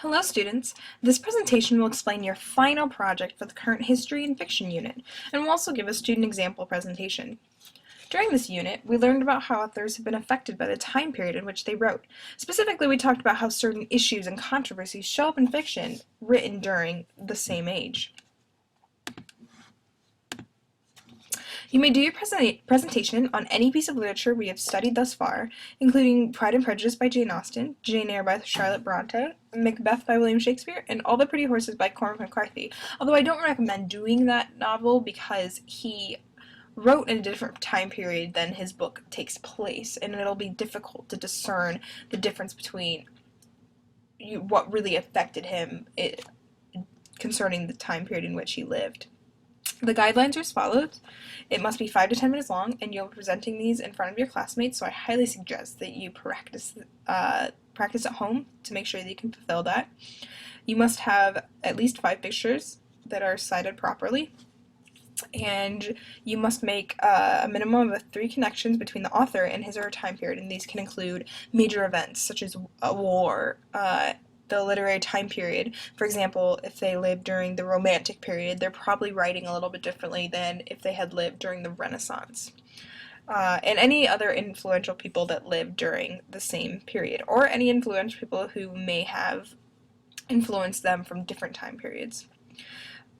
Hello students! This presentation will explain your final project for the current History and Fiction unit, and will also give a student example presentation. During this unit, we learned about how authors have been affected by the time period in which they wrote. Specifically, we talked about how certain issues and controversies show up in fiction written during the same age. You may do your presentation on any piece of literature we have studied thus far, including Pride and Prejudice by Jane Austen, Jane Eyre by Charlotte Bronte, Macbeth by William Shakespeare, and All the Pretty Horses by Cormac McCarthy. Although I don't recommend doing that novel because he wrote in a different time period than his book takes place, and it'll be difficult to discern the difference between what really affected him concerning the time period in which he lived. The guidelines are as follows. It must be 5 to 10 minutes long, and you'll be presenting these in front of your classmates, so I highly suggest that you practice at home to make sure that you can fulfill that. You must have at least 5 pictures that are cited properly, and you must make a minimum of 3 connections between the author and his or her time period, and these can include major events such as a war, the literary time period. For example, if they lived during the Romantic period, they're probably writing a little bit differently than if they had lived during the Renaissance. And any other influential people that lived during the same period, or any influential people who may have influenced them from different time periods.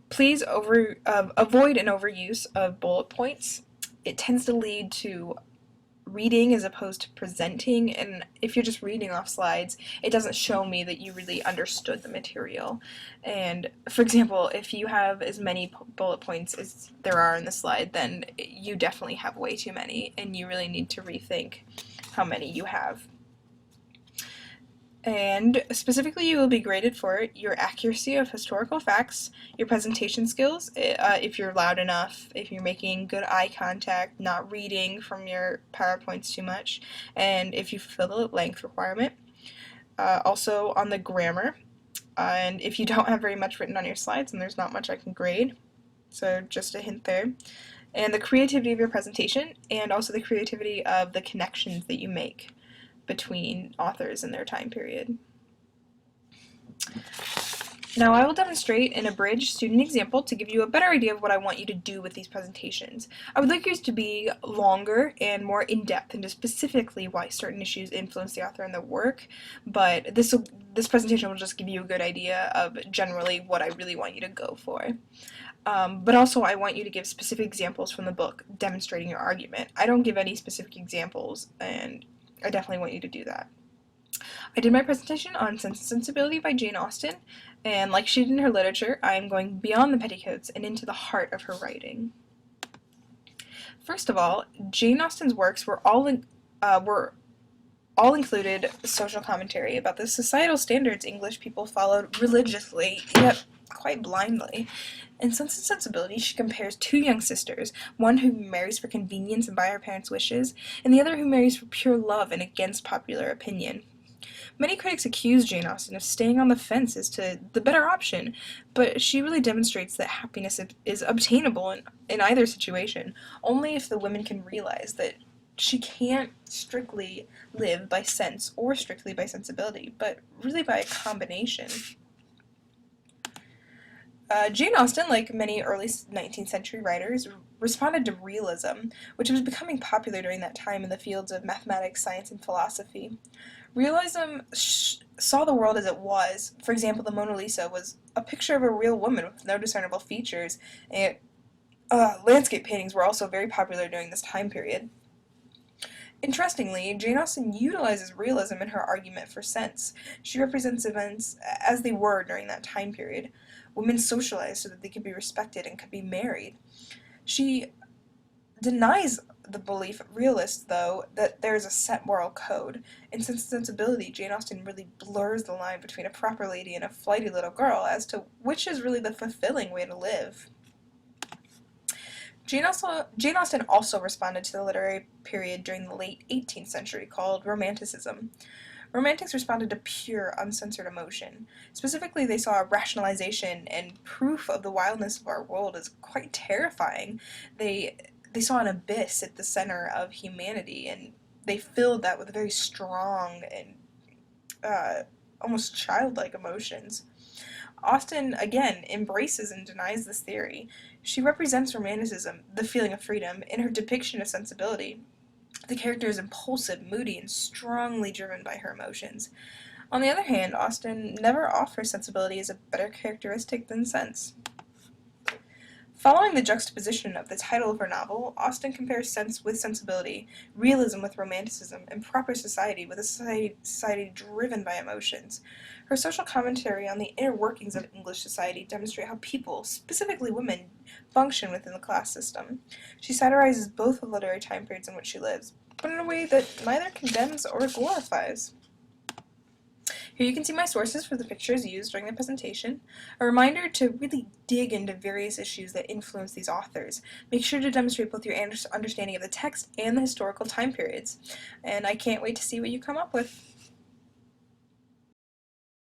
Please avoid an overuse of bullet points. It tends to lead to reading as opposed to presenting, and if you're just reading off slides, it doesn't show me that you really understood the material. And for example, if you have as many bullet points as there are in the slide, then you definitely have way too many, and you really need to rethink how many you have. And specifically, you will be graded for your accuracy of historical facts, your presentation skills, if you're loud enough, if you're making good eye contact, not reading from your PowerPoints too much, and if you fulfill the length requirement. Also on the grammar, and if you don't have very much written on your slides, then there's not much I can grade, so just a hint there. And the creativity of your presentation, and also the creativity of the connections that you make between authors and their time period. Now I will demonstrate an abridged student example to give you a better idea of what I want you to do with these presentations. I would like yours to be longer and more in-depth into specifically why certain issues influence the author and the work, but this presentation will just give you a good idea of generally what I really want you to go for. But also I want you to give specific examples from the book demonstrating your argument. I don't give any specific examples, and I definitely want you to do that. I did my presentation on Sense and Sensibility by Jane Austen, and like she did in her literature, I am going beyond the petticoats and into the heart of her writing. First of all, Jane Austen's works were all included social commentary about the societal standards English people followed religiously, yet quite blindly. In Sense and Sensibility, she compares 2 young sisters, one who marries for convenience and by her parents' wishes, and the other who marries for pure love and against popular opinion. Many critics accuse Jane Austen of staying on the fence as to the better option, but she really demonstrates that happiness is obtainable in either situation, only if the women can realize that she can't strictly live by sense or strictly by sensibility, but really by a combination. Jane Austen, like many early 19th century writers, responded to realism, which was becoming popular during that time in the fields of mathematics, science, and philosophy. Realism saw the world as it was. For example, the Mona Lisa was a picture of a real woman with no discernible features, and landscape paintings were also very popular during this time period. Interestingly, Jane Austen utilizes realism in her argument for sense. She represents events as they were during that time period. Women socialized so that they could be respected and could be married. She denies the belief of realists, though, that there is a set moral code. In Sense and Sensibility, Jane Austen really blurs the line between a proper lady and a flighty little girl as to which is really the fulfilling way to live. Jane Austen also responded to the literary period during the late 18th century called Romanticism. Romantics responded to pure, uncensored emotion. Specifically, they saw rationalization and proof of the wildness of our world as quite terrifying. They saw an abyss at the center of humanity, and they filled that with very strong and almost childlike emotions. Austen, again, embraces and denies this theory. She represents Romanticism, the feeling of freedom, in her depiction of sensibility. The character is impulsive, moody, and strongly driven by her emotions. On the other hand, Austen never offers sensibility as a better characteristic than sense. Following the juxtaposition of the title of her novel, Austen compares sense with sensibility, realism with romanticism, and proper society with a society driven by emotions. Her social commentary on the inner workings of English society demonstrate how people, specifically women, function within the class system. She satirizes both the literary time periods in which she lives, but in a way that neither condemns or glorifies. Here you can see my sources for the pictures used during the presentation. A reminder to really dig into various issues that influence these authors. Make sure to demonstrate both your understanding of the text and the historical time periods. And I can't wait to see what you come up with.